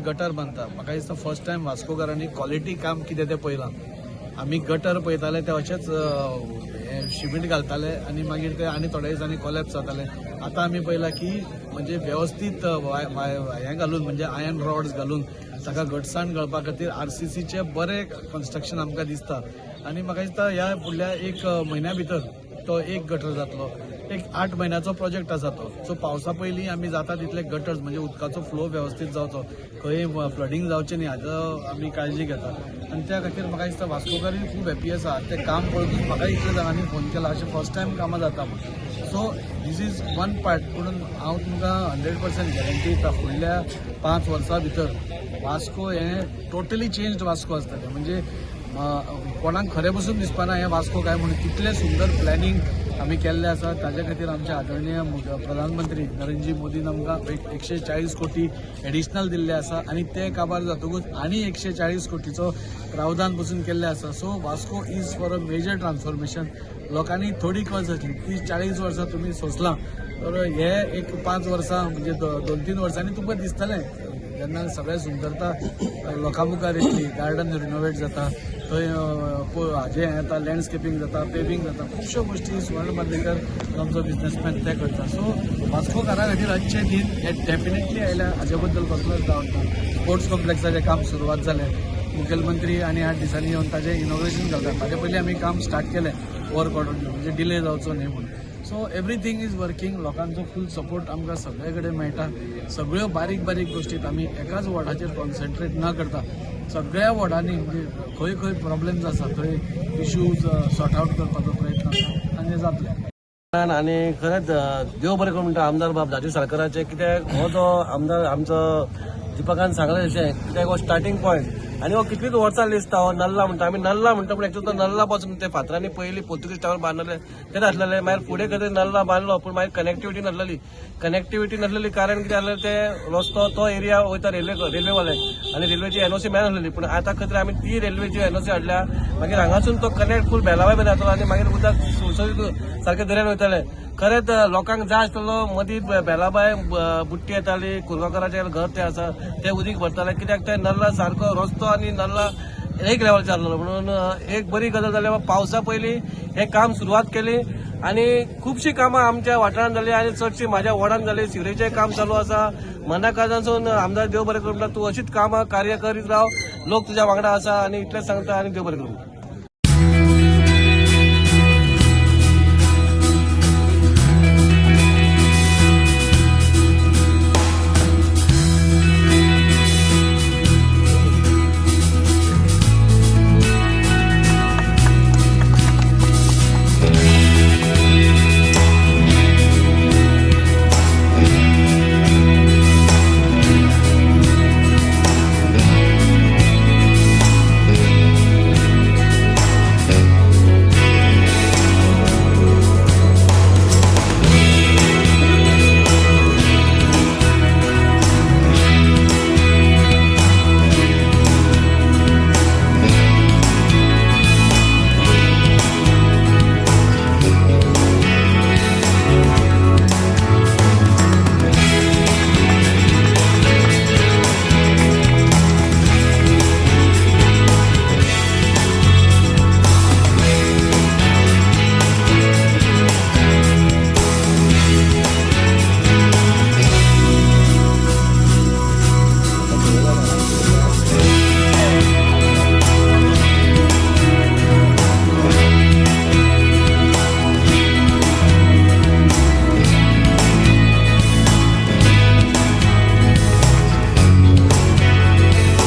Gutter बांदता म्हाका दिसता फर्स्ट टायम वास्कोकारांनी क्वॉलिटी काम कितें तें पळयलां. आमी गटर पळयताले ते अशेंच शिमिट घालताले आनी मागीर ते आनी थोड्या दिसांनी कोलॅप्स जाताले. आतां आमी पळयलां की म्हणजे वेवस्थीत हें घालून म्हणजे आयर्न रॉड्स घालून ताका घटसाण घालपा खातीर RCCचे बरें कन्स्ट्रक्शन आमकां दिसता. आनी म्हाका दिसता ह्या फुडल्या एक म्हयन्या भितर तो एक गटर जातलो. एक 8 म्हयन्याचो प्रोजेक्ट आसा तो. सो पावसा पयलीं आमी जाता तितले गटर्स म्हणजे उदकाचो फ्लो वेवस्थीत जावचो, खंय फ्लडिंग जावचें न्ही हाजो आमी काळजी घेता. आनी त्या खातीर म्हाका दिसता वास्कोकारूय खूब हॅपी आसा. तें काम पळोवनूच म्हाका इतल्या जाणांनी फोन केला अशें फर्स्ट टायम कामां जाता म्हणून. So this is one part. पूण हांव तुमकां 100% गॅरंटी दिता फुडल्या 5 वर्सां भितर वास्को हें टोटली चेंज्ड वास्को आसतलें. म्हणजे कोणाक खरें बसून दिसपाना हें वास्को काय म्हणून. तितलें सुंदर प्लॅनिंग आमी केल्लें आसा. ताजे खातीर आमचे आदरणीय प्रधानमंत्री नरेंद्र मोदीन आमकां 140 कोटी एडिशनल दिल्ले आसा आनी ते काबार जातकूच आनी 140 कोटीचो प्रावधान पसून केल्लें आसा. So Vasco is for a major transformation. लोकांनी थोडी कळ जातली. 30-40 वर्सां तुमी सोंसलां तर हे एक 5 वर्सां म्हणजे 2-3 वर्सांनी तुमकां दिसतलें जेन्ना सगळें सुंदरता लोकां मुखार येतली. गार्डन रिनोवेट जाता, थंय हाजें येता, लँडस्केपींग जाता, पेविंग जाता, खुबश्यो गोश्टी सुवर्ण बांदेकर आमचो बिझनेसमॅन ते करता. सो वास्कोकारा खातीर आजचे दीन हे डेफिनेटली आयल्या. हाजे बद्दल कसलोच डावट ना. स्पोर्ट्स कॉम्प्लेक्साचें काम सुरवात जालें. मुखेलमंत्री आनी 8 दिसांनी येवन ताजें इनॉग्रेशन घालतात. ताजे पयलीं आमी काम स्टार्ट केलें वर्क ऑर्डर घेवन म्हणजे डिले जावचो न्ही म्हणून. So everything is working. लोकांचो फूल सपोर्ट आमकां सगळे कडेन मेळटा. सगळ्यो बारीक बारीक गोश्टीत आमी एकाच वॉर्डाचेर कॉन्सन्ट्रेट न करता सगळ्या वॉर्डांनी म्हणजे खंय खंय प्रॉब्लेम्स आसा थंय इश्यूज सॉर्ट आउट करपाचो प्रयत्न आसा आनी जातलें. आणि खरेंच देव बरें करून म्हणटा आमदार बाब जाती सरकाराचे. कित्याक हो जो आमदार आमचो दिपकान सांगलें अशें कित्याक हो स्टार्टींग पॉयंट आनी हो कितलीच वर्सां दिसता. हो नल्ला म्हणटा आमी नल्ला म्हणटा पूण एक्चुअली तो नल्ला पासून ते फातरांनी पयलीं पोर्तुगीज टावर बांदलेले ते नासलेले. मागीर फुडें खंय नल्ला बांदलो पूण मागीर कनेक्टिविटी नासलेली कारण कितें जालें ते रस्तो तो एरिया वयता रेल्वेवाले आनी रेल्वेची NOC मेळनासलेली. पूण आतां खंय तरी आमी ती रेल्वेची NOC हाडल्या. मागीर हांगासून तो कनेक्ट फूल बेलावाय बी जातलो आनी मागीर उदक सुळसुळीत सारके दर्यान वयतले. खरेंच लोकांक जाय आसतलो मदीं बेलाबाय बुट्टी येताली कुर्वाकाराचें घर तें आसा ते उदीक भरताले. कित्याक ते नल्ला सारको रस्तो आनी नल्ला एक लेवलचेर आहलो म्हणून एक बरी गजाल जाली. पावसा पयलीं हे काम सुरवात केली आनी खुबशीं कामां आमच्या वाठारांत जाली आनी चडशीं म्हाज्या वॉर्डान जाली. सिवरेजचें काम चालू आसा. मनाकाजासून आमदार देव बरें करूं म्हणटा तूं अशीच कामां कार्य करीत राव. लोक तुज्या वांगडा आसा आनी इतलेंच सांगता आनी देव बरें करूं.